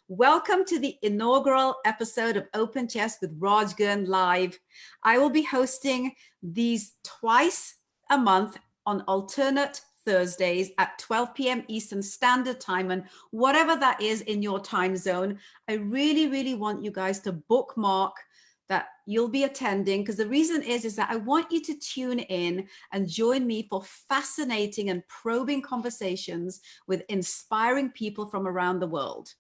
Welcome to the inaugural episode of Open Chess with GIRN Live. I will be hosting these twice a month on alternate Thursdays at 12 p.m. Eastern Standard Time, and whatever that is in your time zone. I really want you guys to bookmark that you'll be attending, because the reason is that I want you to tune in and join me for fascinating and probing conversations with inspiring people from around the world.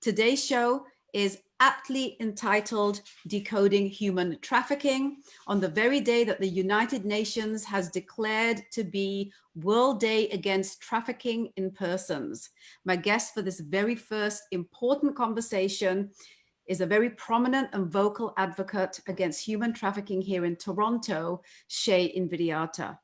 Today's show is aptly entitled Decoding Human Trafficking, on the very day that the United Nations has declared to be World Day Against Trafficking in Persons. My guest for this very first important conversation is a very prominent and vocal advocate against human trafficking here in Toronto, Shae Invidiata.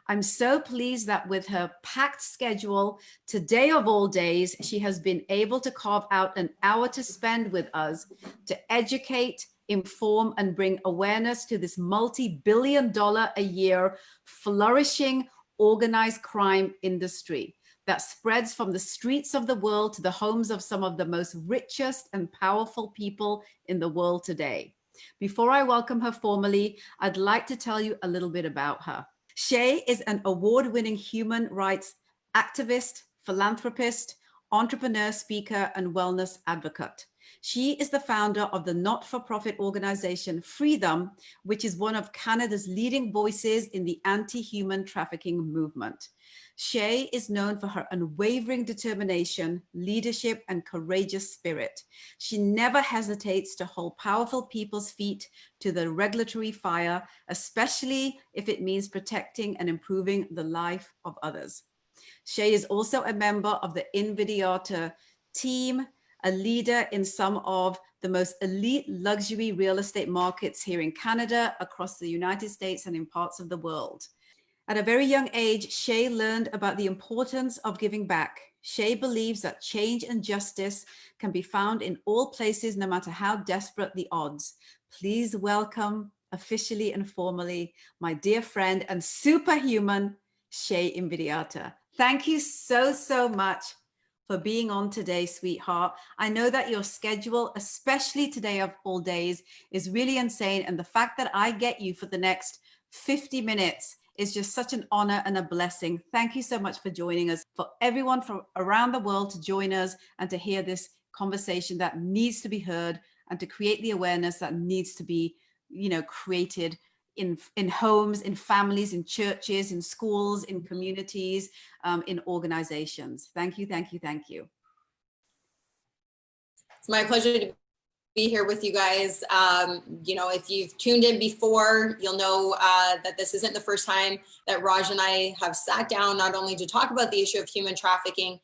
I'm so pleased that with her packed schedule, today of all days, she has been able to carve out an hour to spend with us to educate, inform, and bring awareness to this multi-billion-dollar-a-year flourishing organized crime industry that spreads from the streets of the world to the homes of some of the most richest and powerful people in the world today. Before I welcome her formally, I'd like to tell you a little bit about her. Shae is an award-winning human rights activist, philanthropist, entrepreneur, speaker, and wellness advocate. She is the founder of the not-for-profit organization Them, which is one of Canada's leading voices in the anti-human trafficking movement. Shae is known for her unwavering determination, leadership, and courageous spirit. She never hesitates to hold powerful people's feet to the regulatory fire, especially if it means protecting and improving the life of others. Shae is also a member of the Invidiata team, a leader in some of the most elite luxury real estate markets here in Canada, across the United States, and in parts of the world. At a very young age, Shae learned about the importance of giving back. Shae believes that change and justice can be found in all places, no matter how desperate the odds. Please welcome, officially and formally, my dear friend and superhuman, Shae Invidiata. Thank you so much for being on today, sweetheart. I know that your schedule, especially today of all days, is really insane. And the fact that I get you for the next 50 minutes is just such an honor and a blessing. Thank you so much for joining us, for everyone from around the world to join us and to hear this conversation that needs to be heard, and to create the awareness that needs to be, created in homes, in families, in churches, in schools, in communities, in organizations. Thank you. It's my pleasure to be here with you guys. If you've tuned in before, you'll know that this isn't the first time that Raj and I have sat down, not only to talk about the issue of human trafficking,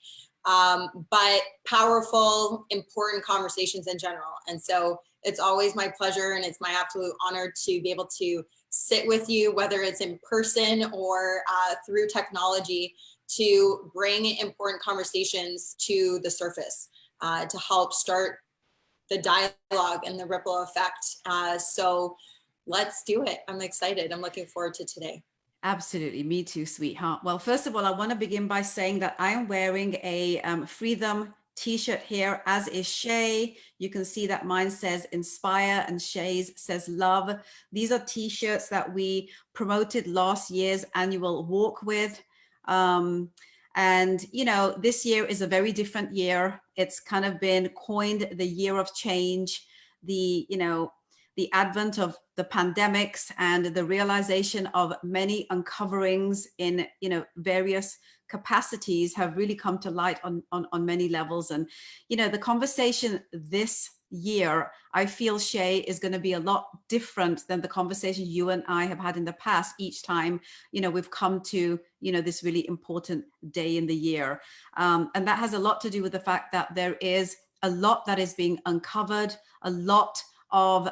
but powerful, important conversations in general. And so it's always my pleasure and it's my absolute honor to be able to sit with you, whether it's in person or through technology, to bring important conversations to the surface, to help start the dialogue and the ripple effect. So let's do it. I'm excited. I'm looking forward to today. Absolutely. Me too, sweetheart. Well, first of all, I want to begin by saying that I am wearing a Them t-shirt here, as is Shae. You can see that mine says inspire and Shae's says love. These are t-shirts that we promoted last year's annual walk with. And, this year is a very different year. It's kind of been coined the year of change, the advent of the pandemics and the realization of many uncoverings in, various capacities have really come to light on many levels. And, the conversation this year, I feel, Shae, is going to be a lot different than the conversation you and I have had in the past each time, we've come to, this really important day in the year. And that has a lot to do with the fact that there is a lot that is being uncovered, a lot of,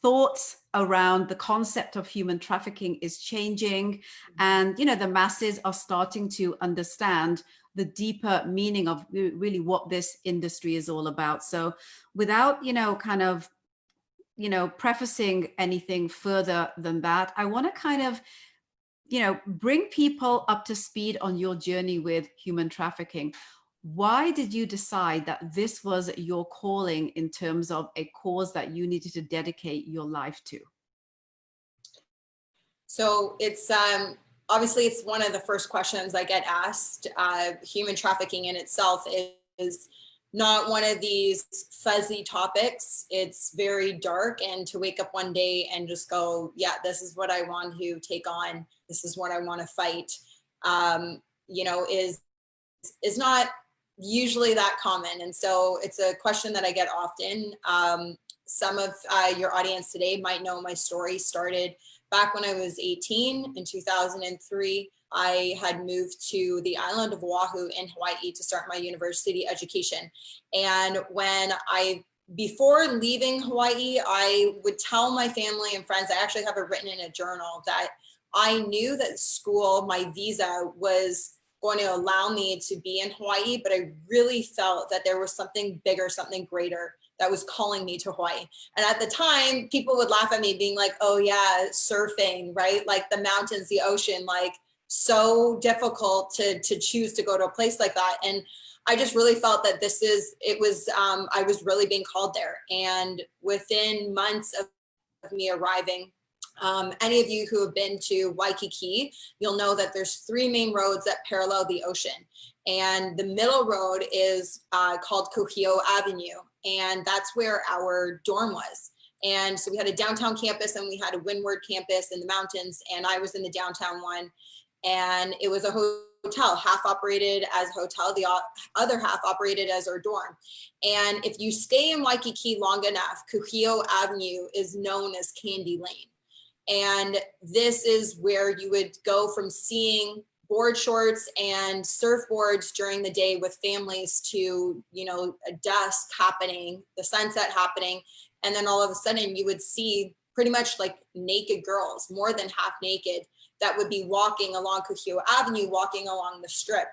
thoughts around the concept of human trafficking is changing. And, the masses are starting to understand the deeper meaning of really what this industry is all about. So without, prefacing anything further than that, I want to kind of, bring people up to speed on your journey with human trafficking. Why did you decide that this was your calling in terms of a cause that you needed to dedicate your life to? So it's obviously it's one of the first questions I get asked. Human trafficking in itself is not one of these fuzzy topics. It's very dark, and to wake up one day and just go, yeah, this is what I want to take on. This is what I want to fight. You know, is not usually that common. And so it's a question that I get often. Some of your audience today might know my story started back when I was 18 in 2003. I had moved to the island of Oahu in Hawaii to start my university education. And before leaving Hawaii, I would tell my family and friends, I actually have it written in a journal, that I knew that school, my visa was going to allow me to be in Hawaii, but I really felt that there was something bigger, something greater that was calling me to Hawaii. And at the time, people would laugh at me being like, oh yeah, surfing, right? Like the mountains, the ocean, like so difficult to choose to go to a place like that. And I just really felt that I was really being called there. And within months of me arriving, any of you who have been to Waikiki, you'll know that there's 3 main roads that parallel the ocean. And the middle road is called Kuhio Avenue. And that's where our dorm was. And so we had a downtown campus and we had a windward campus in the mountains. And I was in the downtown one. And it was a hotel, half operated as a hotel, the other half operated as our dorm. And if you stay in Waikiki long enough, Kuhio Avenue is known as Candy Lane. And this is where you would go from seeing board shorts and surfboards during the day with families to, you know, a dusk happening, the sunset happening. And then all of a sudden you would see pretty much like naked girls, more than half naked, that would be walking along Kuhio Avenue, walking along the strip.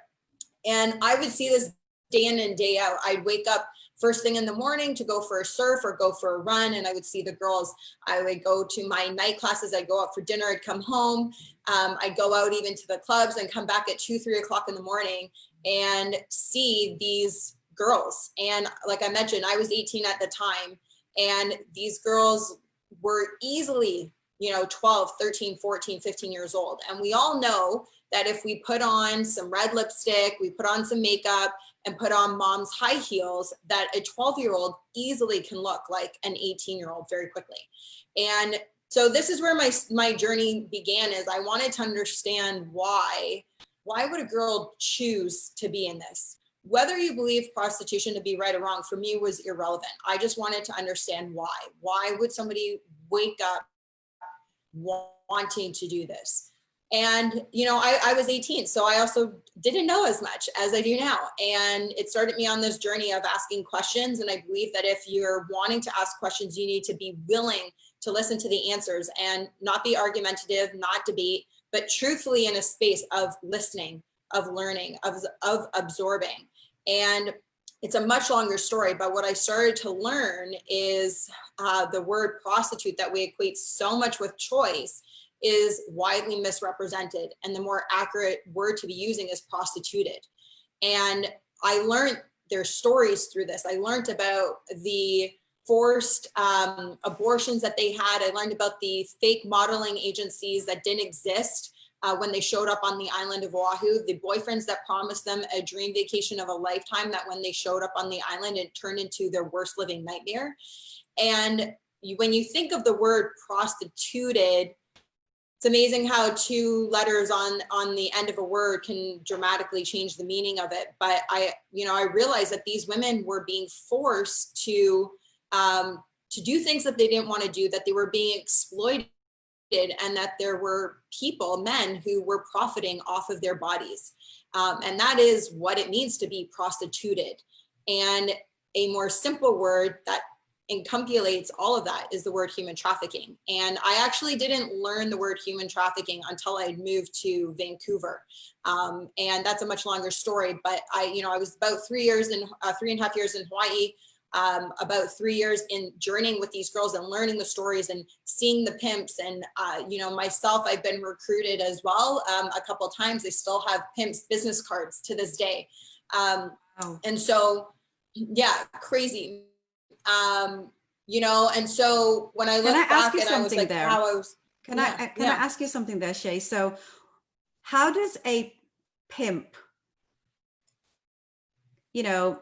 And I would see this day in and day out. I'd wake up first thing in the morning to go for a surf or go for a run, and I would see the girls. I would go to my night classes. I'd go out for dinner. I'd come home. I'd go out even to the clubs and come back at 2, 3 o'clock in the morning and see these girls. And like I mentioned, I was 18 at the time, and these girls were easily, you know, 12, 13, 14, 15 years old. And we all know that if we put on some red lipstick, we put on some makeup and put on mom's high heels, that a 12-year-old easily can look like an 18-year-old very quickly. And so this is where my journey began, is I wanted to understand why would a girl choose to be in this? Whether you believe prostitution to be right or wrong, for me was irrelevant. I just wanted to understand why. Why would somebody wake up wanting to do this? And, you know, I was 18, so I also didn't know as much as I do now. And it started me on this journey of asking questions. And I believe that if you're wanting to ask questions, you need to be willing to listen to the answers and not be argumentative, not debate, but truthfully in a space of listening, of learning, of absorbing. And it's a much longer story, but what I started to learn is the word prostitute that we equate so much with choice is widely misrepresented. And the more accurate word to be using is prostituted. And I learned their stories through this. I learned about the forced abortions that they had. I learned about the fake modeling agencies that didn't exist when they showed up on the island of Oahu, the boyfriends that promised them a dream vacation of a lifetime, that when they showed up on the island, it turned into their worst living nightmare. And when you think of the word prostituted, it's amazing how 2 letters on the end of a word can dramatically change the meaning of it. But I realized that these women were being forced to do things that they didn't want to do, that they were being exploited, and that there were people, men, who were profiting off of their bodies. And that is what it means to be prostituted. And a more simple word that encapsulates all of that is the word human trafficking. And I actually didn't learn the word human trafficking until I moved to Vancouver. And that's a much longer story, but I was about 3.5 years in Hawaii, about 3 years in journeying with these girls and learning the stories and seeing the pimps. And, myself, I've been recruited as well a couple of times. I still have pimps business cards to this day. Oh. And so, yeah, crazy. You know, and so when I look back and I was like, wow, I was, Can I ask you something there, Shae? So how does a pimp, you know,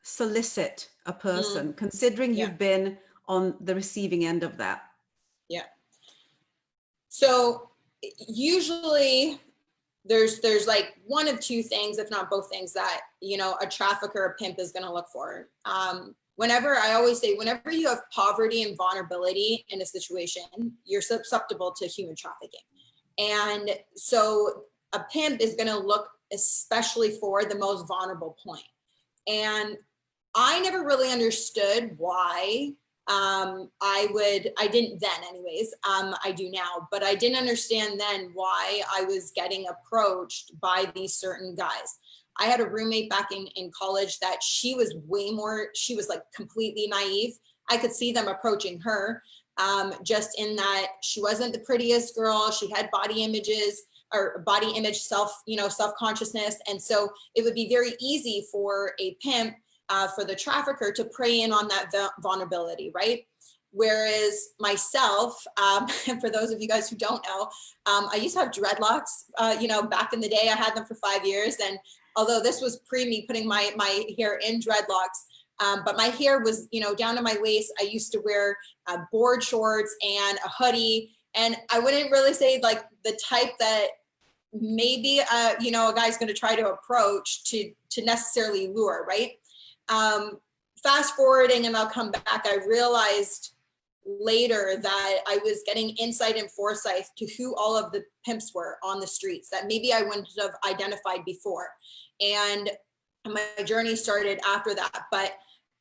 solicit a person, considering you've been on the receiving end of that? Yeah. So usually there's like one of two things, if not both things, that, you know, a trafficker, a pimp is going to look for. Whenever, I always say, whenever you have poverty and vulnerability in a situation, you're susceptible to human trafficking. And so a pimp is going to look especially for the most vulnerable point. And I never really understood why. I didn't then anyways, I do now, but I didn't understand then why I was getting approached by these certain guys. I had a roommate back in college that she was like completely naive. I could see them approaching her, just in that she wasn't the prettiest girl. She had body images or body image self-consciousness. And so it would be very easy for a pimp, for the trafficker, to prey in on that vulnerability, right? Whereas myself, and for those of you guys who don't know, I used to have dreadlocks, back in the day. I had them for 5 years. And although this was pre me putting my hair in dreadlocks, but my hair was, down to my waist. I used to wear board shorts and a hoodie. And I wouldn't really say like the type that maybe, a guy's going to try to approach to necessarily lure, right? Fast forwarding, and I'll come back, I realized later that I was getting insight and foresight to who all of the pimps were on the streets that maybe I wouldn't have identified before. And my journey started after that. But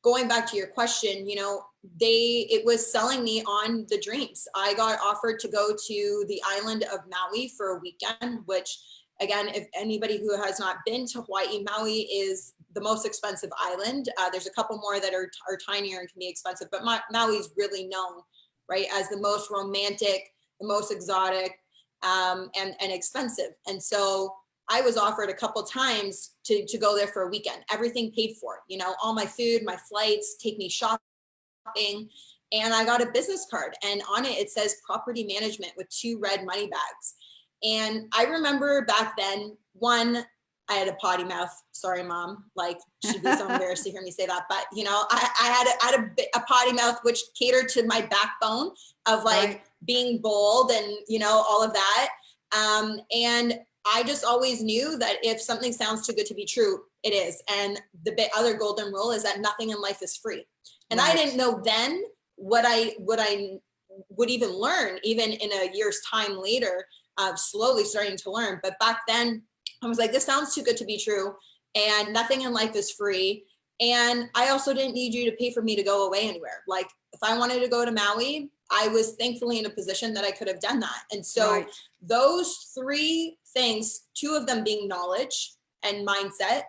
going back to your question, it was selling me on the dreams. I got offered to go to the island of Maui for a weekend, which, again, if anybody who has not been to Hawaii, Maui is the most expensive island. There's a couple more that are tinier and can be expensive, but Maui is really known, right, as the most romantic, the most exotic, and expensive. And so I was offered a couple times to go there for a weekend, everything paid for, all my food, my flights, take me shopping. And I got a business card, and on it says property management with 2 red money bags. And I remember back then, I had a potty mouth. Sorry, Mom. Like, she'd be so embarrassed to hear me say that. But, I had a potty mouth, which catered to my backbone of being bold and, all of that. And I just always knew that if something sounds too good to be true, it is. And the other golden rule is that nothing in life is free. And I didn't know then what I would even learn, even in a year's time later, slowly starting to learn. But back then, I was like, this sounds too good to be true, and nothing in life is free. And I also didn't need you to pay for me to go away anywhere. Like, if I wanted to go to Maui, I was thankfully in a position that I could have done that. And so those 3 things, 2 of them being knowledge and mindset,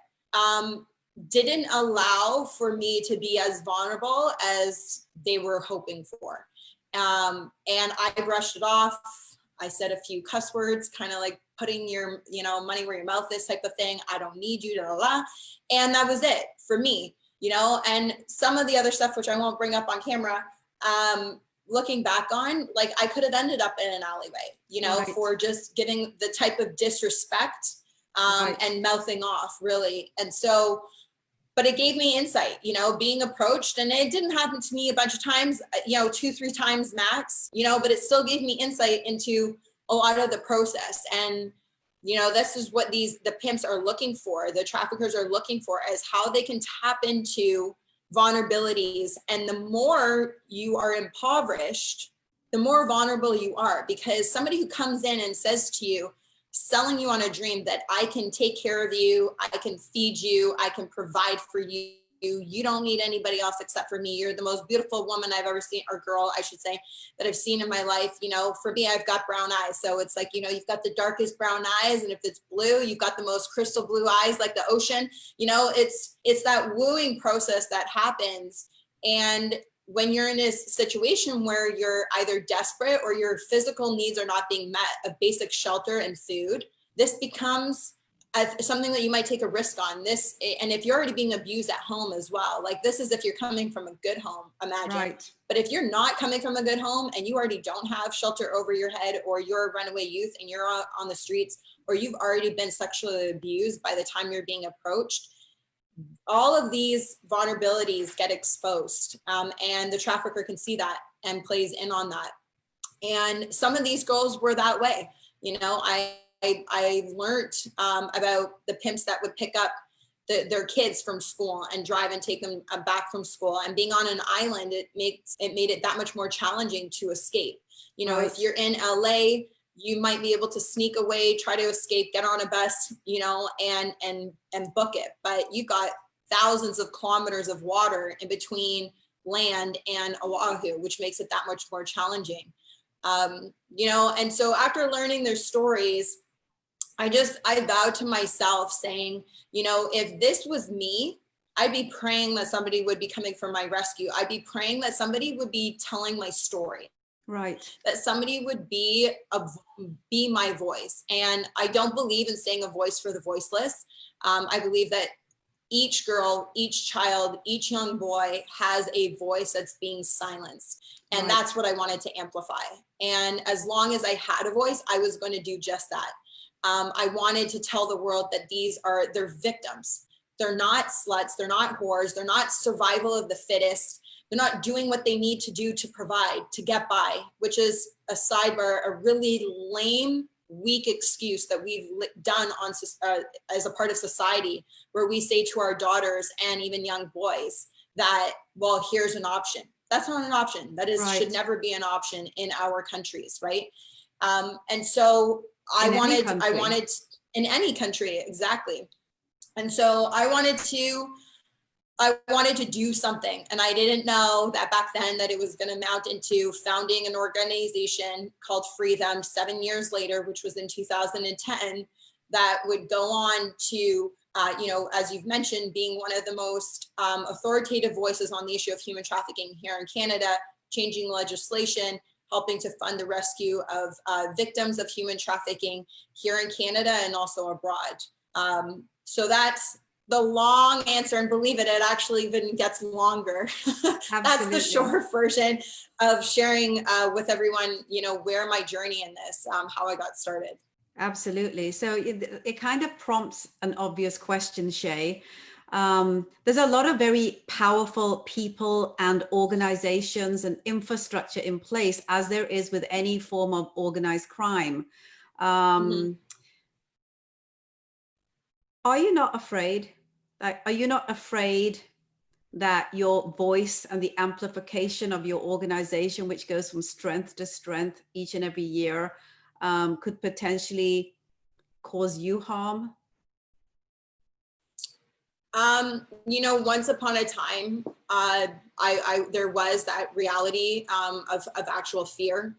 didn't allow for me to be as vulnerable as they were hoping for. And I brushed it off. I said a few cuss words, kind of like putting your, money where your mouth is type of thing. I don't need you, and that was it for me, and some of the other stuff, which I won't bring up on camera, looking back on, like, I could have ended up in an alleyway, for just giving the type of disrespect, and mouthing off, really. And so, but it gave me insight, being approached, and it didn't happen to me a bunch of times, 2-3 times max, but it still gave me insight into a lot of the process. And, this is what the pimps are looking for. The traffickers are looking for, is how they can tap into vulnerabilities. And the more you are impoverished, the more vulnerable you are, because somebody who comes in and says to you, selling you on a dream that I can take care of you, I can feed you, I can provide for you, you don't need anybody else except for me. You're the most beautiful woman I've ever seen, or girl, I should say, that I've seen in my life. For me, I've got brown eyes. So it's like, you've got the darkest brown eyes. And if it's blue, you've got the most crystal blue eyes, like the ocean. It's that wooing process that happens. And when you're in a situation where you're either desperate or your physical needs are not being met, of basic shelter and food, this becomes something that you might take a risk on this. And if you're already being abused at home as well, like this is if you're coming from a good home, imagine. Right. But if you're not coming from a good home and you already don't have shelter over your head, or you're a runaway youth and you're on the streets, or you've already been sexually abused by the time you're being approached, all of these vulnerabilities get exposed, and the trafficker can see that and plays in on that. And some of these girls were that way. You know, I learned about the pimps that would pick up their kids from school and drive and take them back from school. And being on an island, it made it that much more challenging to escape. You know, if you're in LA, you might be able to sneak away, try to escape, get on a bus, you know, and book it. But you've got thousands of kilometers of water in between land and Oahu, which makes it that much more challenging. You know, and so after learning their stories, I vowed to myself saying, you know, if this was me, I'd be praying that somebody would be coming for my rescue. I'd be praying that somebody would be telling my story. Right. That somebody would be my voice. And I don't believe in saying a voice for the voiceless. I believe that each girl, each child, each young boy has a voice that's being silenced. And that's what I wanted to amplify. And as long as I had a voice, I was going to do just that. I wanted to tell the world that they're victims. They're not sluts. They're not whores. They're not survival of the fittest. They're not doing what they need to do to provide, to get by, which is a sidebar, a really lame, weak excuse that we've done as a part of society, where we say to our daughters and even young boys that, well, here's an option. That's not an option. That should never be an option in our countries, right? And so I wanted in any country, exactly. And so I wanted to do something, and I didn't know that back then that it was going to mount into founding an organization called Free Them 7 years later, which was in 2010, that would go on to, you know, as you've mentioned, being one of the most authoritative voices on the issue of human trafficking here in Canada, changing legislation, helping to fund the rescue of victims of human trafficking here in Canada and also abroad. So that's the long answer, and believe it, it actually even gets longer. That's the short version of sharing with everyone, you know, where my journey in this, how I got started. Absolutely. So it kind of prompts an obvious question, Shae. There's a lot of very powerful people and organizations and infrastructure in place, as there is with any form of organized crime. Are you not afraid? Are you not afraid that your voice and the amplification of your organization, which goes from strength to strength each and every year, could potentially cause you harm? You know, once upon a time, there was that reality of actual fear.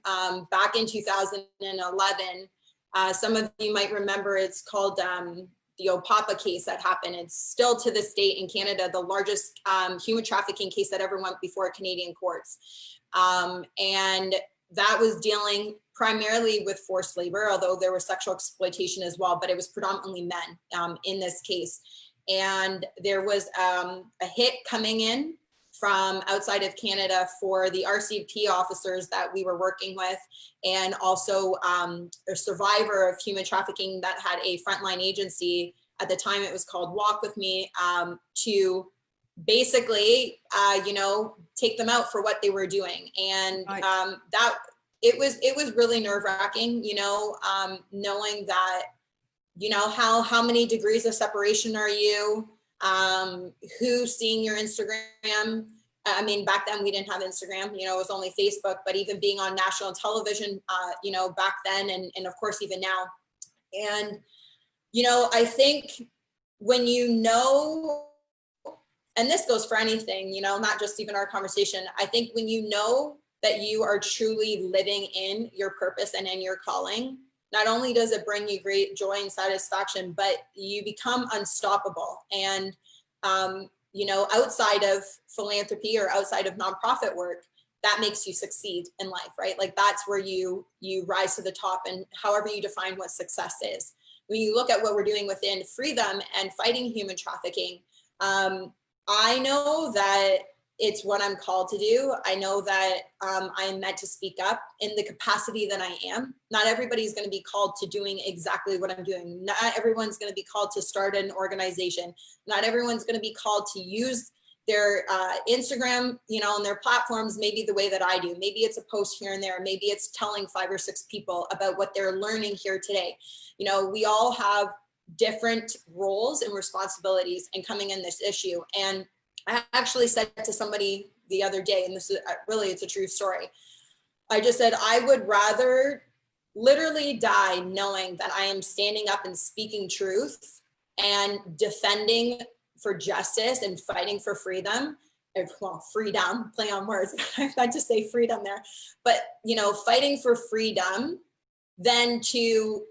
Back in 2011, some of you might remember, it's called the Opapa case that happened. It's still to this date in Canada, the largest human trafficking case that ever went before Canadian courts. And that was dealing primarily with forced labor, although there was sexual exploitation as well, but it was predominantly men in this case. And there was a hit coming in from outside of Canada for the RCP officers that we were working with, and also a survivor of human trafficking that had a frontline agency. At the time, it was called Walk With Me, to basically, you know, take them out for what they were doing. And that it was really nerve-wracking, you know, knowing that, you know, how many degrees of separation are you? Who's seeing your Instagram? I mean, back then we didn't have Instagram, you know, it was only Facebook, but even being on national television, you know, back then, and of course, even now. And, you know, I think when you know, and this goes for anything, you know, not just even our conversation, I think when you know that you are truly living in your purpose and in your calling, not only does it bring you great joy and satisfaction, but you become unstoppable. And, you know, outside of philanthropy or outside of nonprofit work, that makes you succeed in life, right? Like that's where you rise to the top, and however you define what success is. when you look at what we're doing within Freedom and fighting human trafficking, I know that it's what I'm called to do. I know that I am meant to speak up in the capacity that I am. Not everybody's going to be called to doing exactly what I'm doing. Not everyone's going to be called to start an organization. Not everyone's going to be called to use their Instagram, you know, and their platforms maybe the way that I do. Maybe it's a post here and there. Maybe it's telling 5 or 6 people about what they're learning here today. You know, we all have different roles and responsibilities in coming in this issue. And I actually said to somebody the other day, and this is really, it's a true story. I just said, I would rather literally die knowing that I am standing up and speaking truth and defending for justice and fighting for freedom. Well, freedom, play on words. I meant to say freedom there, but you know, fighting for freedom than to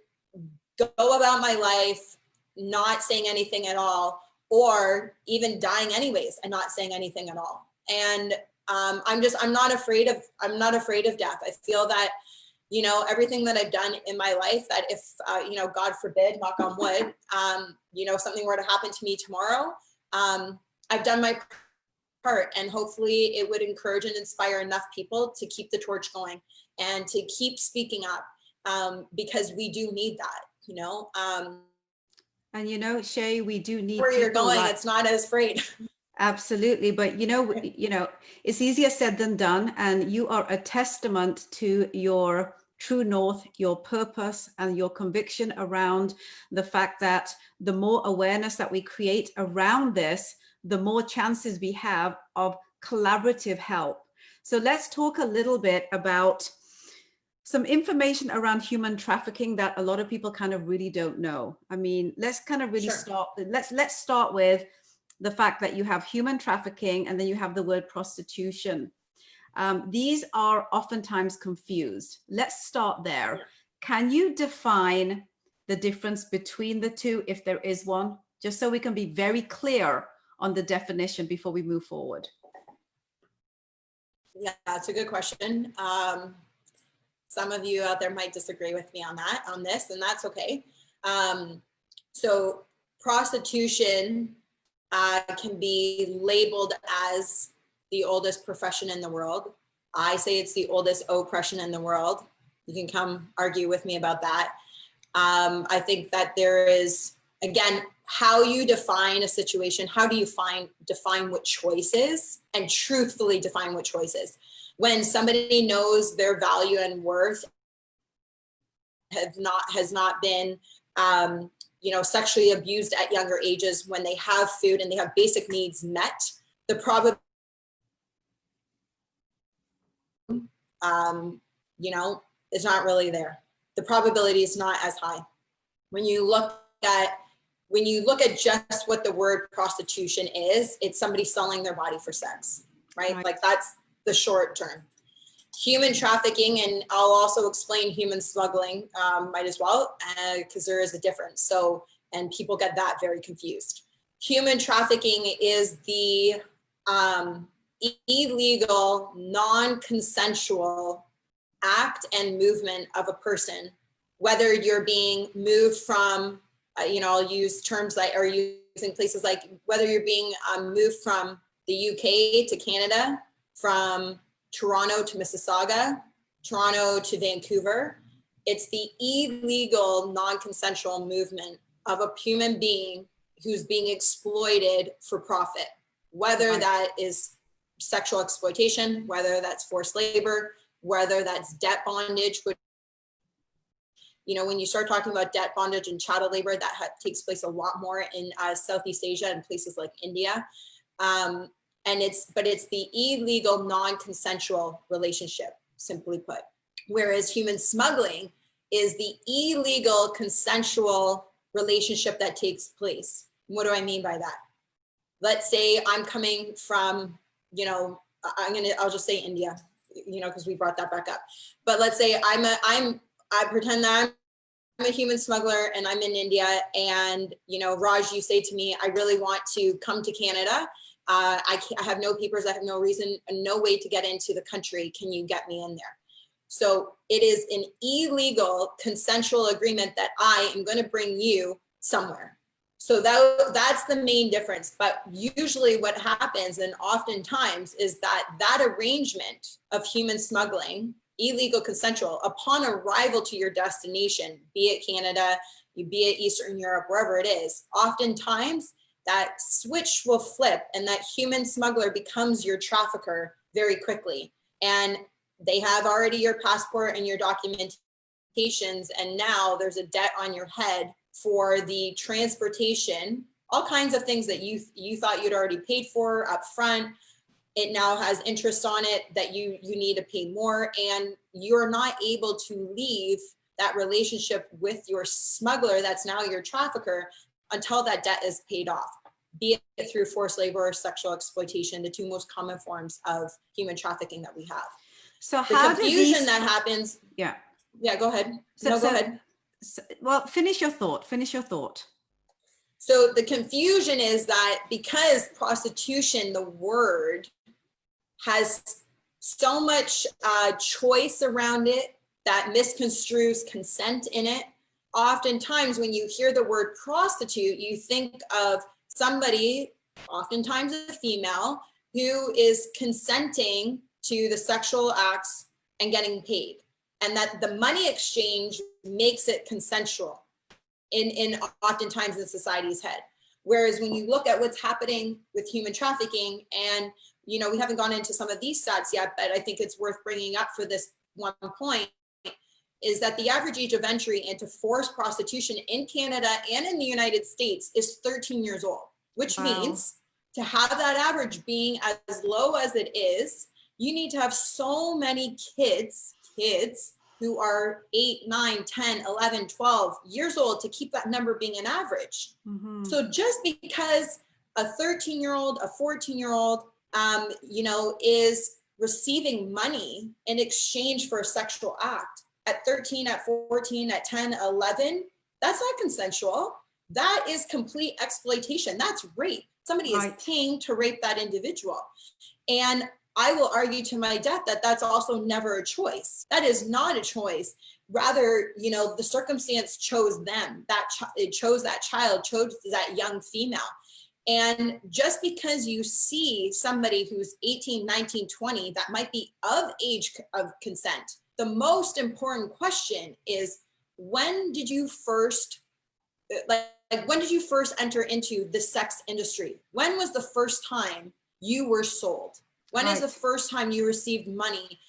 go about my life not saying anything at all, or even dying anyways and not saying anything at all. And I'm not afraid of death. I feel that, you know, everything that I've done in my life, that if, you know, God forbid, knock on wood, you know, something were to happen to me tomorrow, I've done my part, and hopefully it would encourage and inspire enough people to keep the torch going and to keep speaking up, because we do need that, you know. And you know, Shae, we do need where you're going, like, it's not as afraid. Absolutely, but you know, it's easier said than done, and you are a testament to your true north, your purpose, and your conviction around the fact that the more awareness that we create around this, the more chances we have of collaborative help. So let's talk a little bit about some information around human trafficking that a lot of people kind of really don't know. I mean, let's kind of really start. Let's start with the fact that you have human trafficking and then you have the word prostitution. These are oftentimes confused. Let's start there. Can you define the difference between the two, if there is one, just so we can be very clear on the definition before we move forward? Yeah, that's a good question. Some of you out there might disagree with me on this, and that's okay. So prostitution can be labeled as the oldest profession in the world. I say it's the oldest oppression in the world. You can come argue with me about that. I think that there is, again, how you define a situation, how do you define what choices, and truthfully define what choices. When somebody knows their value and worth has not been you know, sexually abused at younger ages, when they have food and they have basic needs met, the probability, you know, is not really there. The probability is not as high. When you look at just what the word prostitution is, it's somebody selling their body for sex, right? Like that's the short term. Human trafficking, and I'll also explain human smuggling, might as well, because there is a difference. So, and people get that very confused. Human trafficking is the illegal, non-consensual act and movement of a person, whether you're being moved from, you know, I'll use terms that are used in places like whether you're being moved from the UK to Canada, from Toronto to Mississauga, Toronto to Vancouver. It's the illegal, non-consensual movement of a human being who's being exploited for profit, whether that is sexual exploitation, whether that's forced labor, whether that's debt bondage, which, you know, when you start talking about debt bondage and chattel labor, that takes place a lot more in Southeast Asia and places like India. And it's the illegal, non-consensual relationship, simply put. Whereas human smuggling is the illegal, consensual relationship that takes place. What do I mean by that? Let's say I'm coming from, you know, I'll just say India, you know, because we brought that back up. But let's say I pretend that I'm a human smuggler and I'm in India, and, you know, Raj, you say to me, I really want to come to Canada. I have no papers, I have no reason, no way to get into the country. Can you get me in there? So it is an illegal consensual agreement that I am going to bring you somewhere. So that's the main difference. But usually what happens, and oftentimes, is that that arrangement of human smuggling, illegal consensual, upon arrival to your destination, be it Canada, be it Eastern Europe, wherever it is, oftentimes that switch will flip and that human smuggler becomes your trafficker very quickly. And they have already your passport and your documentations, and now there's a debt on your head for the transportation, all kinds of things that you thought you'd already paid for up front. It now has interest on it that you need to pay more, and you're not able to leave that relationship with your smuggler that's now your trafficker until that debt is paid off, be it through forced labor or sexual exploitation, the two most common forms of human trafficking that we have. So the how confusion that happens. Yeah, go ahead. Go ahead. Well, finish your thought. So the confusion is that because prostitution, the word, has so much choice around it that misconstrues consent in it, oftentimes when you hear the word prostitute, you think of somebody, oftentimes a female, who is consenting to the sexual acts and getting paid, and that the money exchange makes it consensual in oftentimes in society's head. Whereas when you look at what's happening with human trafficking, and we haven't gone into some of these stats yet, but I think it's worth bringing up for this one point, is that the average age of entry into forced prostitution in Canada and in the United States is 13 years old, which means to have that average being as low as it is, you need to have so many kids who are 8, 9, 10, 11, 12 years old to keep that number being an average. So just because a 13-year-old, a 14-year-old, is receiving money in exchange for a sexual act at 13, at 14, at 10, 11, that's not consensual. That is complete exploitation. That's rape. Somebody is paying to rape that individual. And I will argue to my death that that's also never a choice. That is not a choice. Rather, the circumstance chose them. It chose that child, chose that young female. And just because you see somebody who's 18, 19, 20, that might be of age of consent, the most important question is, when did you first, when did you first enter into the sex industry? When was the first time you were sold? When is the first time you received money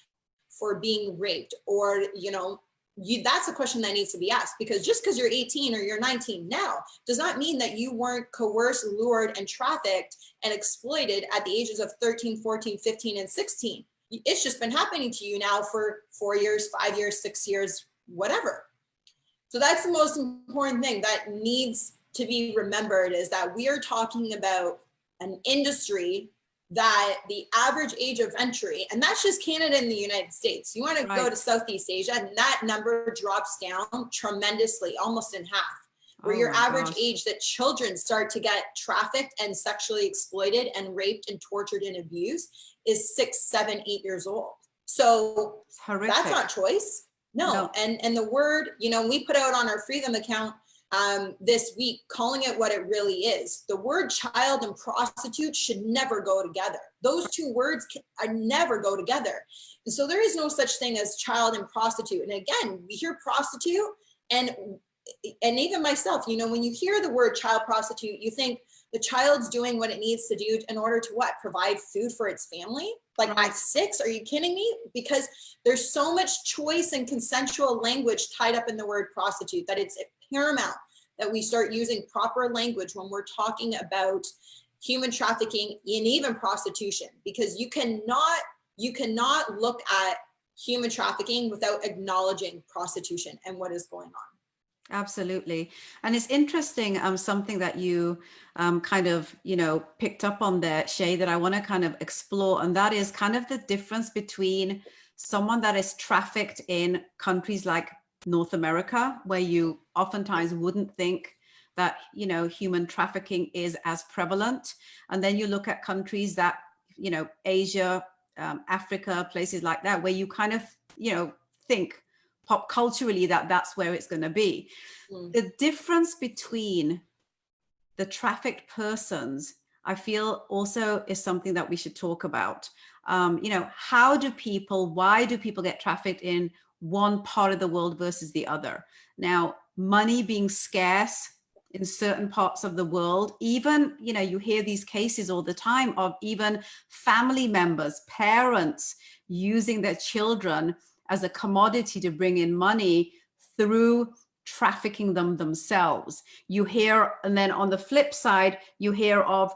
for being raped? Or, that's a question that needs to be asked, because just because you're 18 or you're 19 now does not mean that you weren't coerced, lured, and trafficked and exploited at the ages of 13, 14, 15, and 16. It's just been happening to you now for 4 years, 5 years, 6 years, whatever. So that's the most important thing that needs to be remembered, is that we are talking about an industry that the average age of entry, and that's just Canada and the United States. You want to go to Southeast Asia, and that number drops down tremendously, almost in half, where your average age that children start to get trafficked and sexually exploited and raped and tortured and abused is 6, 7, 8 years old. So that's not choice. No. And the word, we put out on our Freedom account this week, calling it what it really is. The word child and prostitute should never go together. Those two words never go together. And so there is no such thing as child and prostitute. And again, we hear prostitute, and even myself, when you hear the word child prostitute, you think the child's doing what it needs to do in order to what? Provide food for its family? Like at 6, are you kidding me? Because there's so much choice and consensual language tied up in the word prostitute that it's paramount that we start using proper language when we're talking about human trafficking and even prostitution, because you cannot look at human trafficking without acknowledging prostitution and what is going on. Absolutely. And it's interesting, something that you kind of, picked up on there, Shae, that I want to kind of explore. And that is kind of the difference between someone that is trafficked in countries like North America, where you oftentimes wouldn't think that, human trafficking is as prevalent. And then you look at countries that, Asia, Africa, places like that, where you kind of, think pop culturally that that's where it's going to be. The difference between the trafficked persons, I feel, also is something that we should talk about. You know, why do people get trafficked in one part of the world versus the other? Now, money being scarce in certain parts of the world, even, you know, you hear these cases all the time of even family members, parents using their children as a commodity to bring in money through trafficking them themselves. You hear, and then on the flip side, you hear of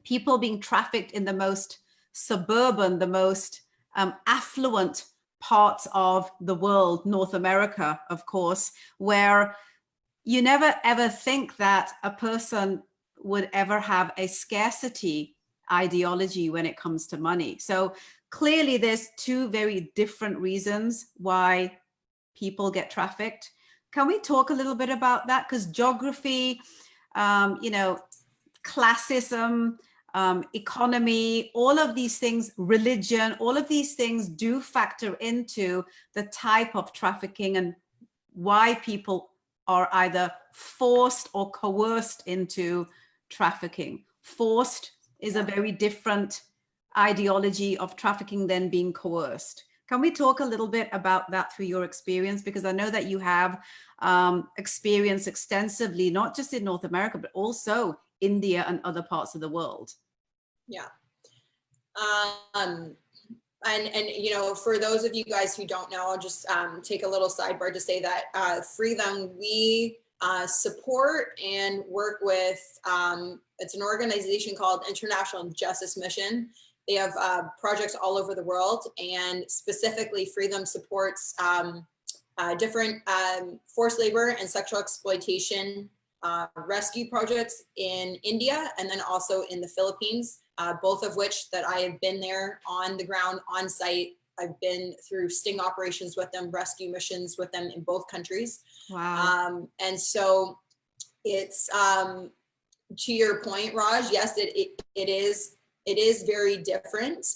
people being trafficked in the most suburban, the most affluent parts of the world, North America, of course, where you never ever think that a person would ever have a scarcity ideology when it comes to money. So clearly there's two very different reasons why people get trafficked. Can we talk a little bit about that? Because geography, you know, classism, economy, all of these things, religion, all of these things do factor into the type of trafficking and why people are either forced or coerced into trafficking. Forced is a very different ideology of trafficking than being coerced. Can we talk a little bit about that through your experience? Because I know that you have experience extensively, not just in North America, but also India and other parts of the world. Yeah. And you know, for those of you guys who don't know, I'll just take a little sidebar to say that Free Them, we support and work with, it's an organization called International Justice Mission. They have projects all over the world, and specifically Free Them supports different forced labor and sexual exploitation rescue projects in India, and then also in the Philippines, both of which that I have been there on the ground, on site. I've been through sting operations with them, rescue missions with them in both countries. Wow. And so it's, to your point, Raj, yes, it is very different,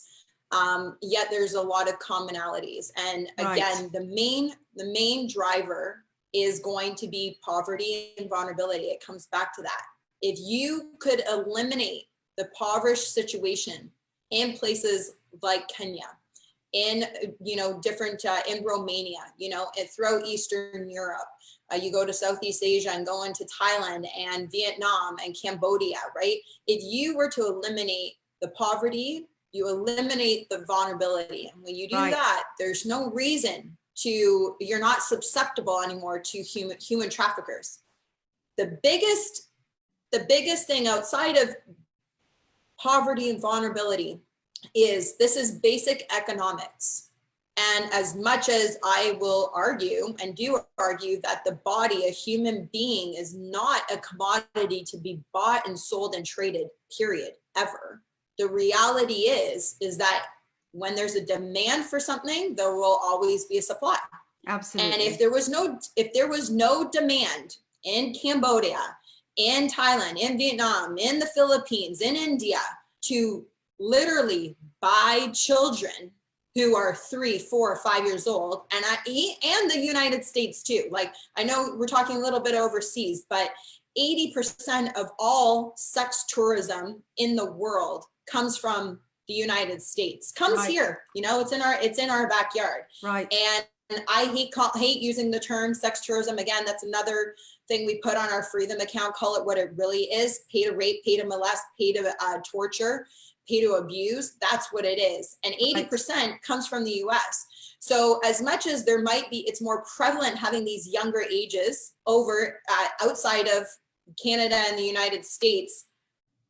yet there's a lot of commonalities. And again, the main driver is going to be poverty and vulnerability. It comes back to that. If you could eliminate the impoverished situation in places like Kenya, in, you know, different, in Romania, you know, and throughout Eastern Europe, you go to Southeast Asia and go into Thailand and Vietnam and Cambodia, right? If you were to eliminate the poverty, you eliminate the vulnerability. And when you do that, there's no reason you're not susceptible anymore to human traffickers. The biggest thing outside of poverty and vulnerability is basic economics. And as much as I will argue and do argue that the body, a human being, is not a commodity to be bought and sold and traded, period, ever. The reality is that when there's a demand for something, there will always be a supply. Absolutely. And if there was no demand in Cambodia, in Thailand, in Vietnam, in the Philippines, in India, to literally buy children who are 3, 4, 5 years old, and the United States too. Like, I know we're talking a little bit overseas, but 80% of all sex tourism in the world comes from the United States, comes here, you know, it's in our backyard. Right. And I hate using the term sex tourism. Again, that's another thing we put on our Free Them account, call it what it really is: pay to rape, pay to molest, pay to torture, pay to abuse. That's what it is. And 80% comes from the US. So as much as there might be, it's more prevalent having these younger ages over outside of Canada and the United States,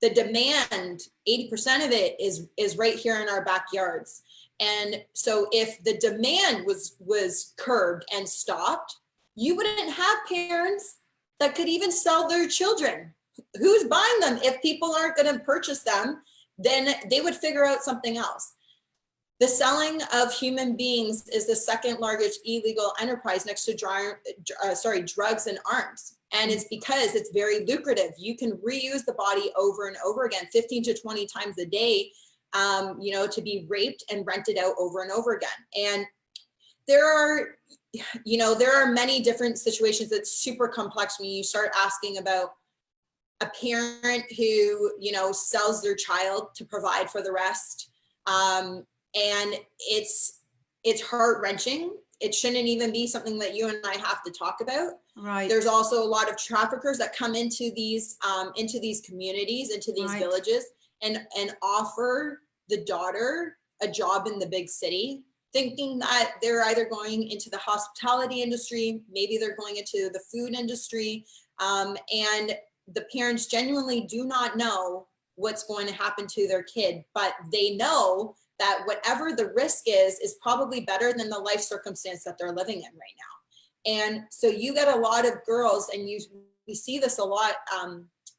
the demand, 80% of it is right here in our backyards. And so if the demand was curbed and stopped, you wouldn't have parents that could even sell their children. Who's buying them? If people aren't going to purchase them, then they would figure out something else. The selling of human beings is the second largest illegal enterprise next to drugs and arms. And it's because it's very lucrative. You can reuse the body over and over again, 15 to 20 times a day, you know, to be raped and rented out over and over again. And there are, there are many different situations that's super complex when you start asking about a parent who, sells their child to provide for the rest. And it's heart-wrenching. It shouldn't even be something that you and I have to talk about. Right. There's also a lot of traffickers that come into these communities, into these Right. villages, and offer the daughter a job in the big city, thinking that they're either going into the hospitality industry, maybe they're going into the food industry, and the parents genuinely do not know what's going to happen to their kid, but they know that whatever the risk is probably better than the life circumstance that they're living in right now. And so you get a lot of girls, and we see this a lot,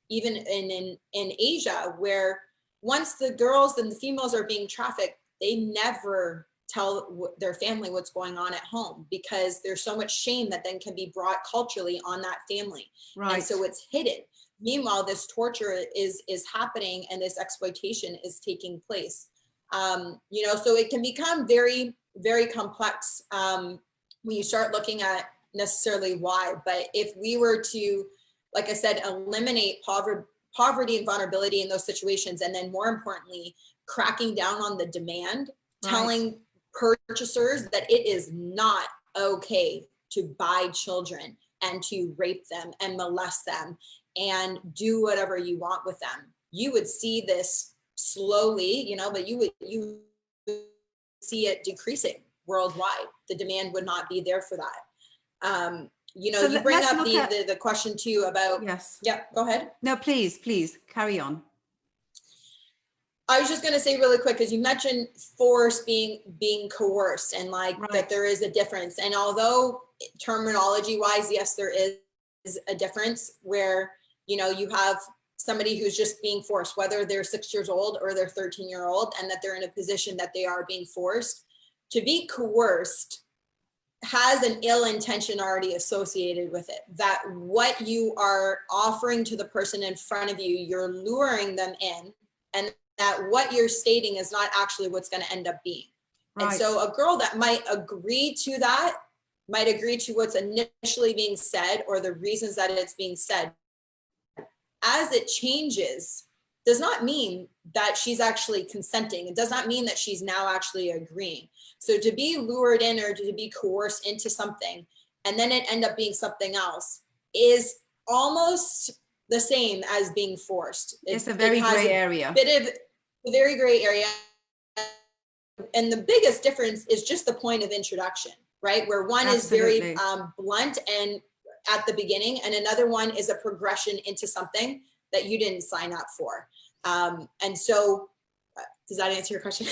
even in Asia, where once the girls and the females are being trafficked, they never tell their family what's going on at home, because there's so much shame that then can be brought culturally on that family. Right. And so it's hidden. Meanwhile, this torture is happening, and this exploitation is taking place. So it can become very, very complex when you start looking at necessarily why. But if we were to, like I said, eliminate poverty and vulnerability in those situations, and then more importantly, cracking down on the demand, right. telling purchasers that it is not okay to buy children and to rape them and molest them and do whatever you want with them, you would see this slowly, but you would see it decreasing worldwide. The demand would not be there for that. So you bring up the question too about, yes. Yeah, go ahead. No, please carry on. I was just going to say really quick, because you mentioned force being coerced, and right. that there is a difference. And although terminology wise, yes, there is a difference where, you have somebody who's just being forced, whether they're 6 years old or they're 13-year-old, and that they're in a position that they are being forced. To be coerced has an ill intention already associated with it, that what you are offering to the person in front of you, you're luring them in, and that what you're stating is not actually what's going to end up being. Right. And so a girl that might agree to that, might agree to what's initially being said or the reasons that it's being said, as it changes, does not mean that she's actually consenting. It does not mean that she's now actually agreeing. So to be lured in or to be coerced into something, and then it end up being something else, is almost the same as being forced. It's a very gray area. A very gray area. And the biggest difference is just the point of introduction, right? Where one Absolutely. Is very blunt and at the beginning, and another one is a progression into something that you didn't sign up for. And so, does that answer your question?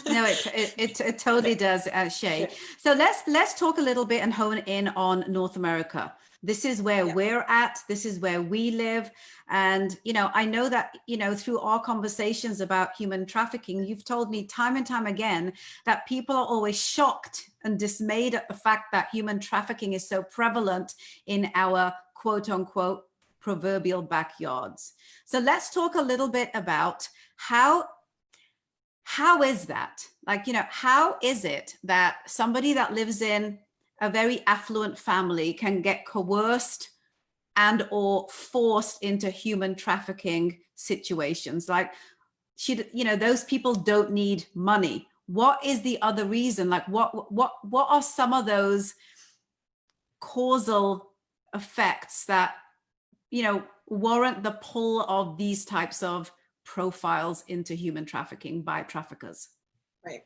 No, it totally does, Shae. So let's talk a little bit and hone in on North America. This is where we're at. This is where we live. And, I know that, through our conversations about human trafficking, you've told me time and time again that people are always shocked and dismayed at the fact that human trafficking is so prevalent in our quote unquote proverbial backyards. So let's talk a little bit about how is that? How is it that somebody that lives in a very affluent family can get coerced and or forced into human trafficking situations? Those people don't need money. What is the other reason? What are some of those causal effects that, warrant the pull of these types of profiles into human trafficking by traffickers? Right.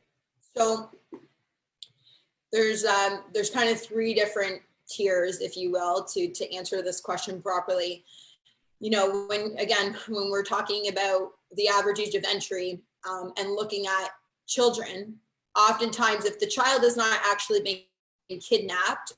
So there's kind of three different tiers, if you will, to answer this question properly. When we're talking about the average age of entry and looking at children, oftentimes if the child is not actually being kidnapped,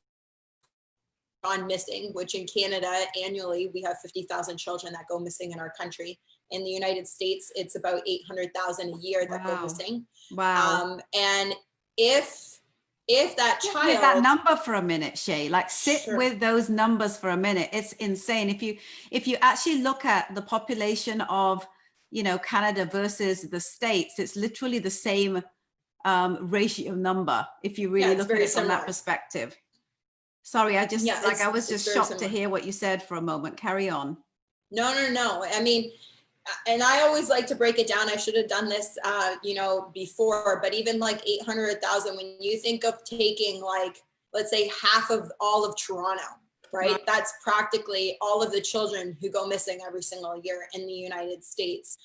gone missing, which in Canada annually we have 50,000 children that go missing in our country. In the United States, it's about 800,000 a year that go missing. Wow. And if that child, with that number for a minute, Shae, sit with those numbers for a minute. It's insane. If you actually look at the population of, Canada versus the States, it's literally the same ratio number, if you really look at it from that perspective. Sorry, I just I was just shocked to hear what you said for a moment. Carry on. No. I mean, and I always like to break it down. I should have done this, you know, before, but even like 800,000, when you think of taking like, let's say half of all of Toronto, right? That's practically all of the children who go missing every single year in the United States.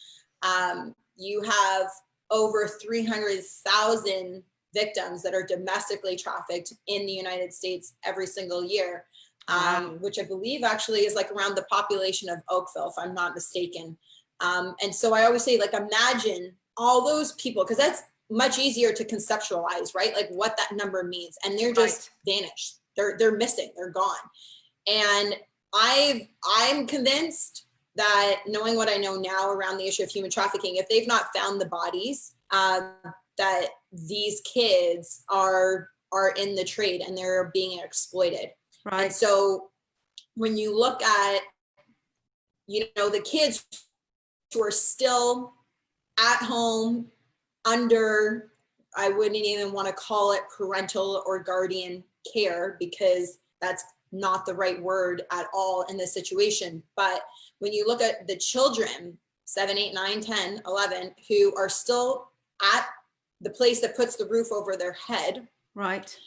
You have over 300,000 victims that are domestically trafficked in the United States every single year, which I believe actually is like around the population of Oakville, if I'm not mistaken. And so I always say, like, imagine all those people, because that's much easier to conceptualize, right? Like what that number means. And they're just vanished. They're missing, they're gone. And I'm convinced that, knowing what I know now around the issue of human trafficking, if they've not found the bodies, that these kids are in the trade and they're being exploited. And so when you look at, you know, the kids who are still at home under, I wouldn't even want to call it parental or guardian care, because that's not the right word at all in this situation. But when you look at the children, 7, 8, 9, 10, 11, who are still at the place that puts the roof over their head. Right.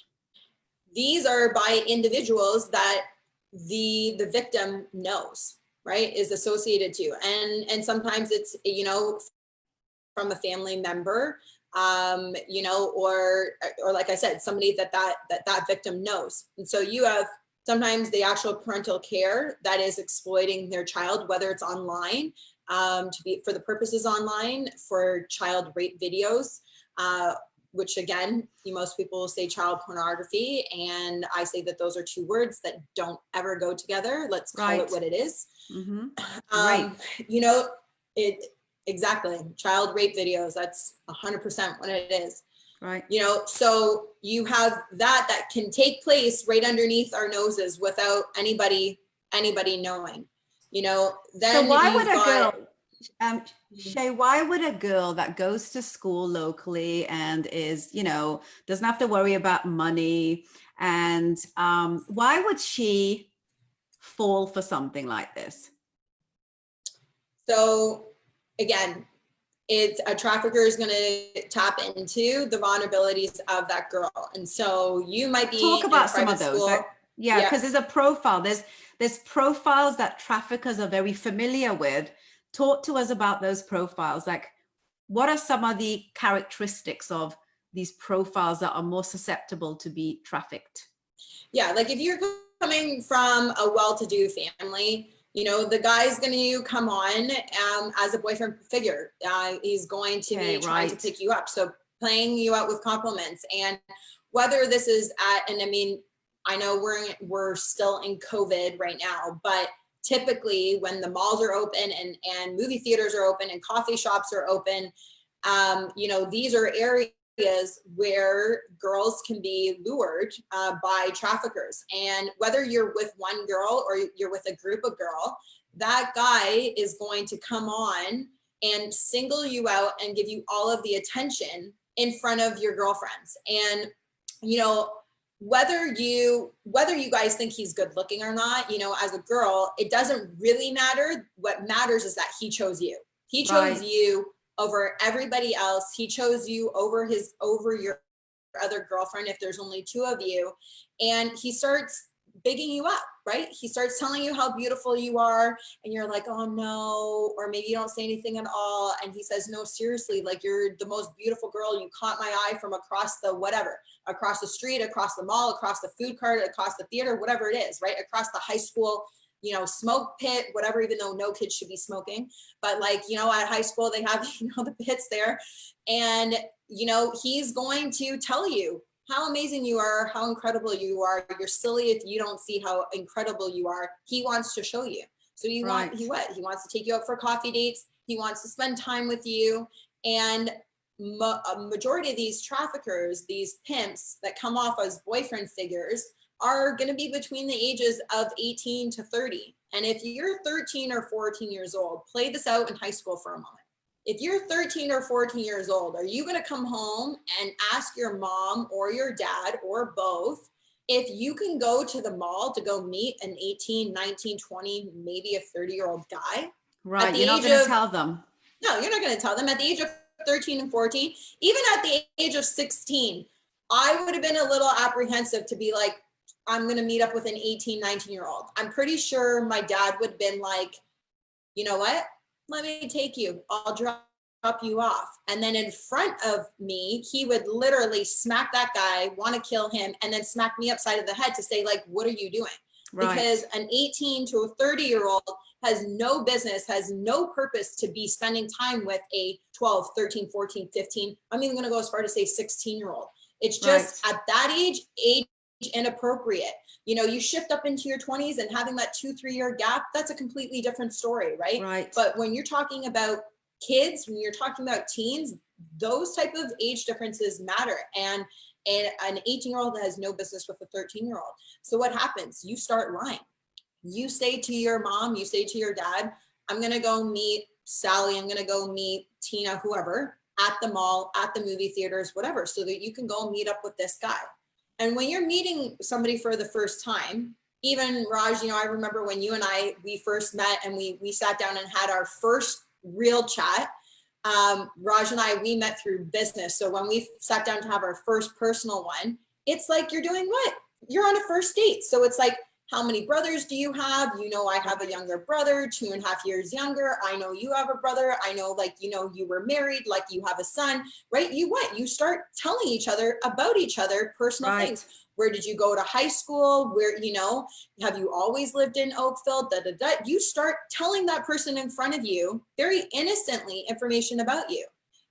These are by individuals that the victim knows, right, is associated to. And sometimes it's, you know, from a family member, you know, or like I said, somebody that victim knows. And so you have sometimes the actual parental care that is exploiting their child, whether it's online, for the purposes online, for child rape videos, which again, most people will say child pornography. And I say that those are two words that don't ever go together. Let's call it what it is. You know, exactly. Child rape videos, that's 100% what it is. Right. You know, so you have that can take place right underneath our noses without anybody knowing, you know. Then so why would a girl, Shae, why would a girl that goes to school locally and is, you know, doesn't have to worry about money, and why would she fall for something like this? So again, a trafficker is going to tap into the vulnerabilities of that girl. And so you might be talk about some of those. Yeah, because there's a profile. There's profiles that traffickers are very familiar with. Talk to us about those profiles. Like, what are some of the characteristics of these profiles that are more susceptible to be trafficked? Yeah, like if you're coming from a well-to-do family, you know, the guy's going to come on as a boyfriend figure. He's going to be trying to pick you up. So playing you out with compliments. And whether this is and I mean, I know we're still in COVID right now, but typically when the malls are open and movie theaters are open and coffee shops are open, you know, these are areas where girls can be lured by traffickers. And whether you're with one girl or you're with a group of girls, that guy is going to come on and single you out and give you all of the attention in front of your girlfriends. And, you know, whether you guys think he's good looking or not, you know, as a girl, it doesn't really matter. What matters is that he chose you. He chose you over everybody else. He chose you over your other girlfriend, if there's only two of you. And he starts bigging you up, right? He starts telling you how beautiful you are, and you're like, oh no, or maybe you don't say anything at all. And he says, no, seriously, like, you're the most beautiful girl. You caught my eye from across the street, across the mall, across the food cart, across the theater, whatever it is, right? Across the high school, you know, smoke pit, whatever, even though no kids should be smoking. But like, you know, at high school, they have, you know, the pits there. And, you know, he's going to tell you how amazing you are, how incredible you are. You're silly if you don't see how incredible you are. He wants to show you. So he wants to take you out for coffee dates. He wants to spend time with you. And a majority of these traffickers, these pimps that come off as boyfriend figures, are going to be between the ages of 18 to 30. And if you're 13 or 14 years old, play this out in high school for a moment. If you're 13 or 14 years old, are you going to come home and ask your mom or your dad or both if you can go to the mall to go meet an 18, 19, 20, maybe a 30-year-old guy? Right. You're not going to tell them. No, you're not going to tell them. At the age of 13 and 14, even at the age of 16, I would have been a little apprehensive to be like, I'm going to meet up with an 18, 19-year-old. I'm pretty sure my dad would have been like, you know what? Let me take you. I'll drop you off. And then in front of me, he would literally smack that guy, want to kill him, and then smack me upside of the head to say, like, what are you doing? Right. Because an 18 to a 30-year-old has no business, has no purpose to be spending time with a 12, 13, 14, 15. I'm even going to go as far to say 16-year-old. It's just at that age inappropriate. You know, you shift up into your 20s and having that 2-3 year gap, that's a completely different story, right? But when you're talking about kids, when you're talking about teens, those type of age differences matter. And an 18-year-old has no business with a 13-year-old. So what happens? You start lying. You say to your mom, you say to your dad, I'm going to go meet Sally, I'm going to go meet Tina, whoever, at the mall, at the movie theaters, whatever, so that you can go meet up with this guy. And when you're meeting somebody for the first time, even Raj, you know, I remember when you and we first met and we sat down and had our first real chat. Raj and we met through business. So when we sat down to have our first personal one, it's like, you're doing what? You're on a first date. So it's like, how many brothers do you have? You know, I have a younger brother, 2.5 years younger. I know you have a brother. I know, like, you know, you were married, like you have a son, right? You start telling each other about each other, personal things. Where did you go to high school? Where, you know, have you always lived in Oakville? You start telling that person in front of you very innocently information about you.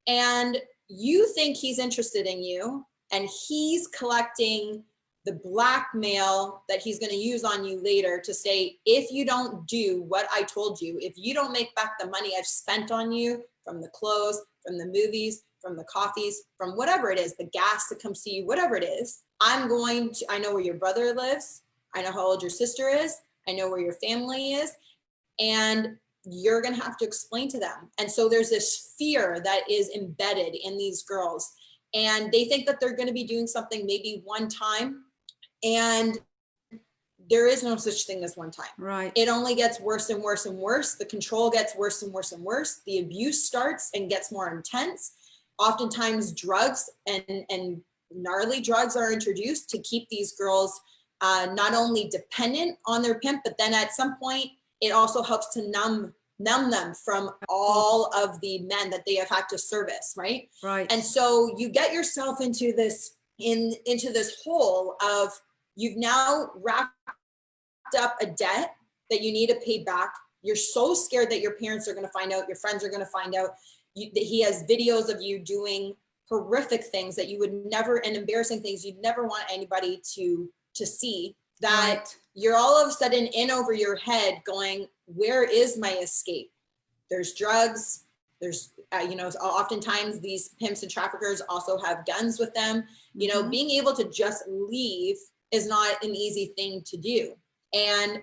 And you think he's interested in you, and he's collecting the blackmail that he's going to use on you later to say, if you don't do what I told you, if you don't make back the money I've spent on you from the clothes, from the movies, from the coffees, from whatever it is, the gas to come see you, whatever it is, I know where your brother lives. I know how old your sister is. I know where your family is. And you're going to have to explain to them. And so there's this fear that is embedded in these girls. And they think that they're going to be doing something maybe one time. And there is no such thing as one time. Right. It only gets worse and worse and worse. The control gets worse and worse and worse. The abuse starts and gets more intense. Oftentimes drugs and gnarly drugs are introduced to keep these girls not only dependent on their pimp, but then at some point, it also helps to numb them from all of the men that they have had to service, right? Right. And so you get yourself into this hole of, you've now racked up a debt that you need to pay back. You're so scared that your parents are going to find out, your friends are going to find out. That he has videos of you doing horrific things that you would never, and embarrassing things you'd never want anybody to see. That you're all of a sudden in over your head going, where is my escape? There's drugs. There's, oftentimes these pimps and traffickers also have guns with them. You know, being able to just leave is not an easy thing to do. And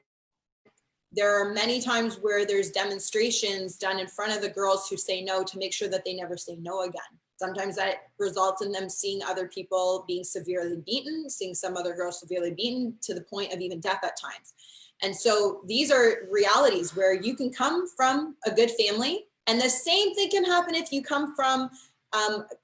there are many times where there's demonstrations done in front of the girls who say no to make sure that they never say no again. Sometimes that results in them seeing other people being severely beaten, seeing some other girls severely beaten to the point of even death at times. And so these are realities where you can come from a good family, and the same thing can happen if you come from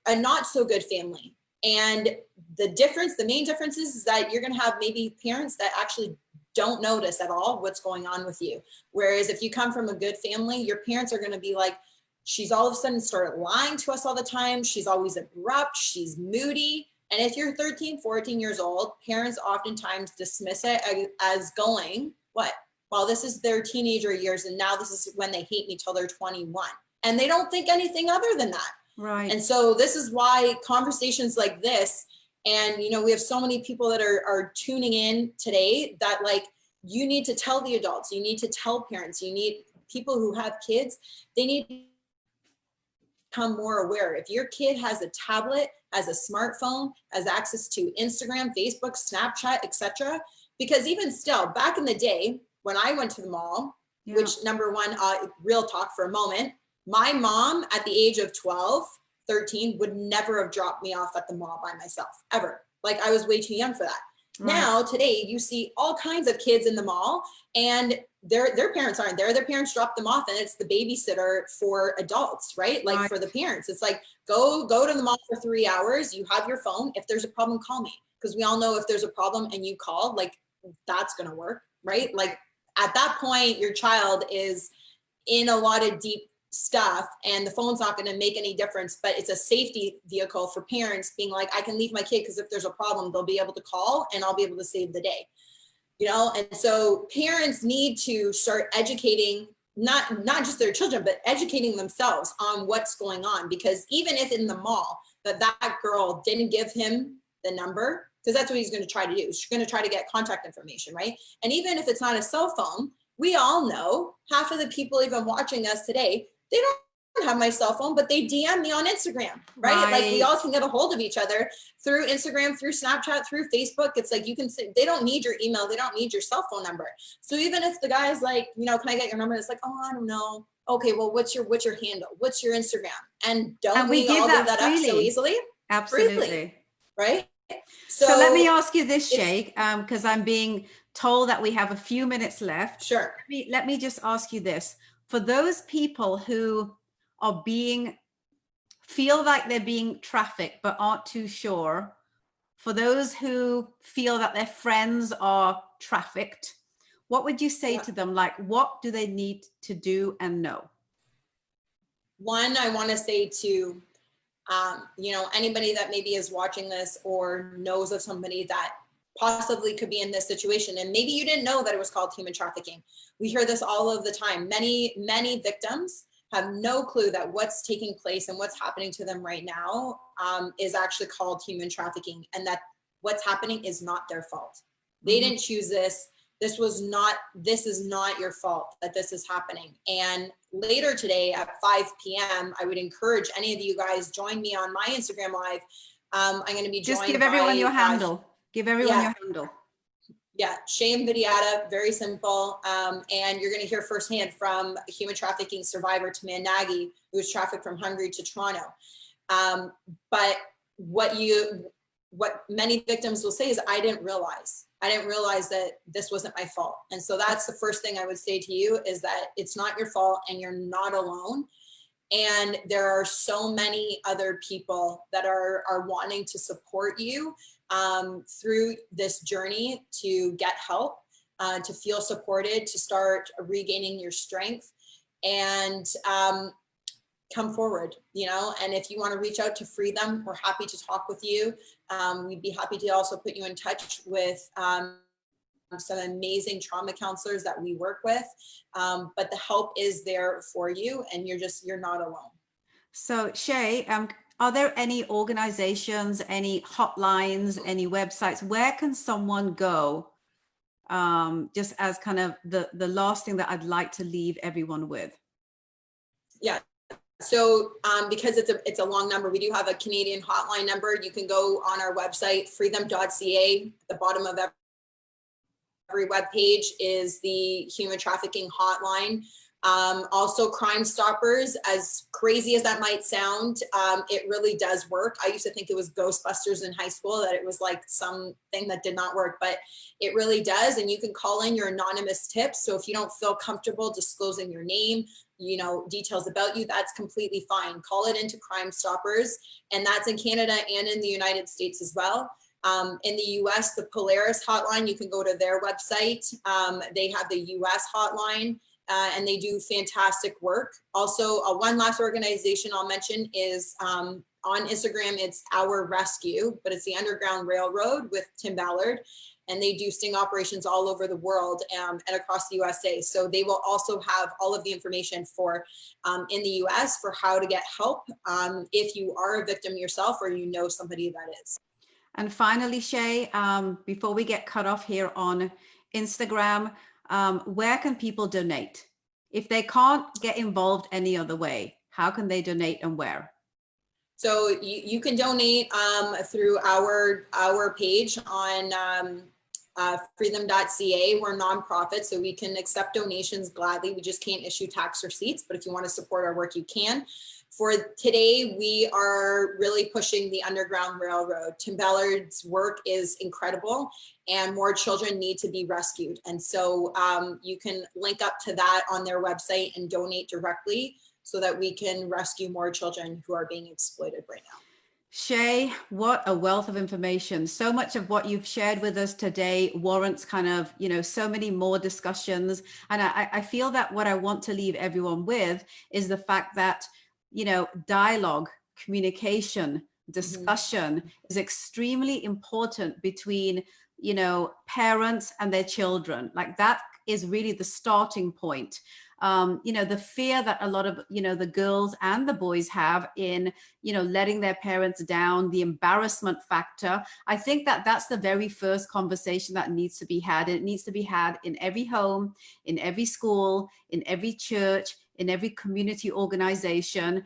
a not so good family. And the main difference is that you're going to have maybe parents that actually don't notice at all what's going on with you. Whereas if you come from a good family, your parents are going to be like, she's all of a sudden started lying to us all the time. She's always abrupt. She's moody. And if you're 13, 14 years old, parents oftentimes dismiss it as going, what? Well, this is their teenager years, and now this is when they hate me till they're 21. And they don't think anything other than that. Right. And so this is why conversations like this, and we have so many people that are tuning in today, that like, you need to tell the adults, you need to tell parents, you need people who have kids, they need to become more aware. If your kid has a tablet, has a smartphone, has access to Instagram, Facebook, Snapchat, etc. Because even still, back in the day when I went to the mall, which number one, real talk for a moment, My mom at the age of 12, 13 would never have dropped me off at the mall by myself, ever. Like, I was way too young for that. Right. Now, today, you see all kinds of kids in the mall, and their parents aren't there. Their parents drop them off, and it's the babysitter for adults, right? Like, for the parents, it's like, go to the mall for 3 hours. You have your phone. If there's a problem, call me. Because we all know if there's a problem and you call, like, that's going to work, right? Like, at that point, your child is in a lot of deep stuff, and the phone's not going to make any difference, but it's a safety vehicle for parents being like, I can leave my kid because if there's a problem, they'll be able to call and I'll be able to save the day, you know? And so parents need to start educating not just their children, but educating themselves on what's going on. Because even if in the mall that girl didn't give him the number, because that's what he's going to try to do. She's going to try to get contact information, right? And even if it's not a cell phone, we all know half of the people even watching us today, they don't have my cell phone, but they DM me on Instagram, right? Like, we all can get a hold of each other through Instagram, through Snapchat, through Facebook. It's like, you can say, they don't need your email. They don't need your cell phone number. So even if the guy's like, you know, can I get your number? It's like, oh, I don't know. Okay, well, what's your handle? What's your Instagram? And don't we all give that up so easily? Absolutely. Freely, right? So let me ask you this, Shae, because I'm being told that we have a few minutes left. Sure. Let me just ask you this. For those people who are feel like they're being trafficked but aren't too sure, for those who feel that their friends are trafficked, what would you say to them? Like, what do they need to do and know? One, I want to say to, you know, anybody that maybe is watching this or knows of somebody that possibly could be in this situation, and maybe you didn't know that it was called human trafficking. We hear this all of the time. Many victims have no clue that what's taking place and what's happening to them right now is actually called human trafficking, and that what's happening is not their fault. They didn't choose this. This is not your fault that this is happening. And later today at 5 p.m., I would encourage any of you guys, join me on my Instagram Live. I'm going to be joined by— Just give everyone your handle. Give everyone your handle. Yeah, Shae Invidiata, very simple. And you're going to hear firsthand from a human trafficking survivor, Taman Nagy, who was trafficked from Hungary to Toronto. But what many victims will say is, I didn't realize that this wasn't my fault. And so that's the first thing I would say to you, is that it's not your fault and you're not alone. And there are so many other people that are wanting to support you through this journey to get help, to feel supported, to start regaining your strength, and come forward, you know. And if you want to reach out to Free Them, we're happy to talk with you. We'd be happy to also put you in touch with some amazing trauma counselors that we work with. But the help is there for you, and you're not alone. So Shae, are there any organizations, any hotlines, any websites? Where can someone go? Just as kind of the last thing that I'd like to leave everyone with. Yeah. So because it's a long number, we do have a Canadian hotline number. You can go on our website, freedom.ca. At the bottom of every web page is the human trafficking hotline. Also Crime Stoppers, as crazy as that might sound, it really does work. I used to think it was Ghostbusters in high school, that it was like something that did not work, but it really does. And you can call in your anonymous tips. So if you don't feel comfortable disclosing your name, you know, details about you, that's completely fine. Call it into Crime Stoppers. And that's in Canada and in the United States as well. In the US, the Polaris hotline, you can go to their website. They have the US hotline. And they do fantastic work. Also, one last organization I'll mention is on Instagram, it's Our Rescue, but it's the Underground Railroad with Tim Ballard. And they do sting operations all over the world and across the USA. So they will also have all of the information for in the US for how to get help if you are a victim yourself or you know somebody that is. And finally, Shae, before we get cut off here on Instagram, where can people donate? If they can't get involved any other way, how can they donate and where? So you can donate through our page on Freedom.ca, we're a nonprofit, so we can accept donations gladly. We just can't issue tax receipts, but if you want to support our work, you can. For today, we are really pushing the Underground Railroad. Tim Ballard's work is incredible, and more children need to be rescued. And so you can link up to that on their website and donate directly so that we can rescue more children who are being exploited right now. Shae, what a wealth of information. So much of what you've shared with us today warrants kind of, so many more discussions. And I feel that what I want to leave everyone with is the fact that, dialogue, communication, discussion is extremely important between, parents and their children. Like that is really the starting point. The fear that a lot of, the girls and the boys have in, letting their parents down, the embarrassment factor. I think that that's the very first conversation that needs to be had. And it needs to be had in every home, in every school, in every church, in every community organization.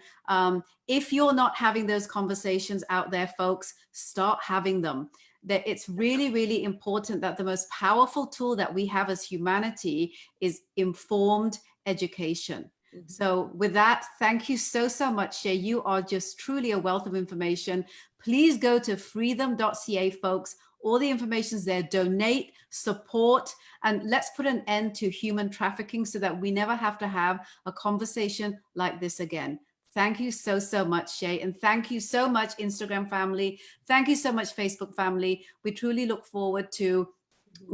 If you're not having those conversations out there, folks, start having them. That it's really, really important that the most powerful tool that we have as humanity is informed education. So with that, thank you so much, Shae. You are just truly a wealth of information. Please go to freedom.ca, folks. All the information is there. Donate, support, and let's put an end to human trafficking so that we never have to have a conversation like this again. Thank you so much, Shae. And thank you so much, Instagram family. Thank you so much, Facebook family. We truly look forward to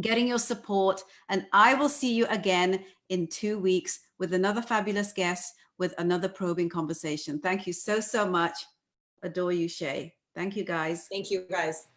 getting your support. And I will see you again in 2 weeks with another fabulous guest with another probing conversation. Thank you so much. Adore you, Shae. Thank you, guys. Thank you, guys.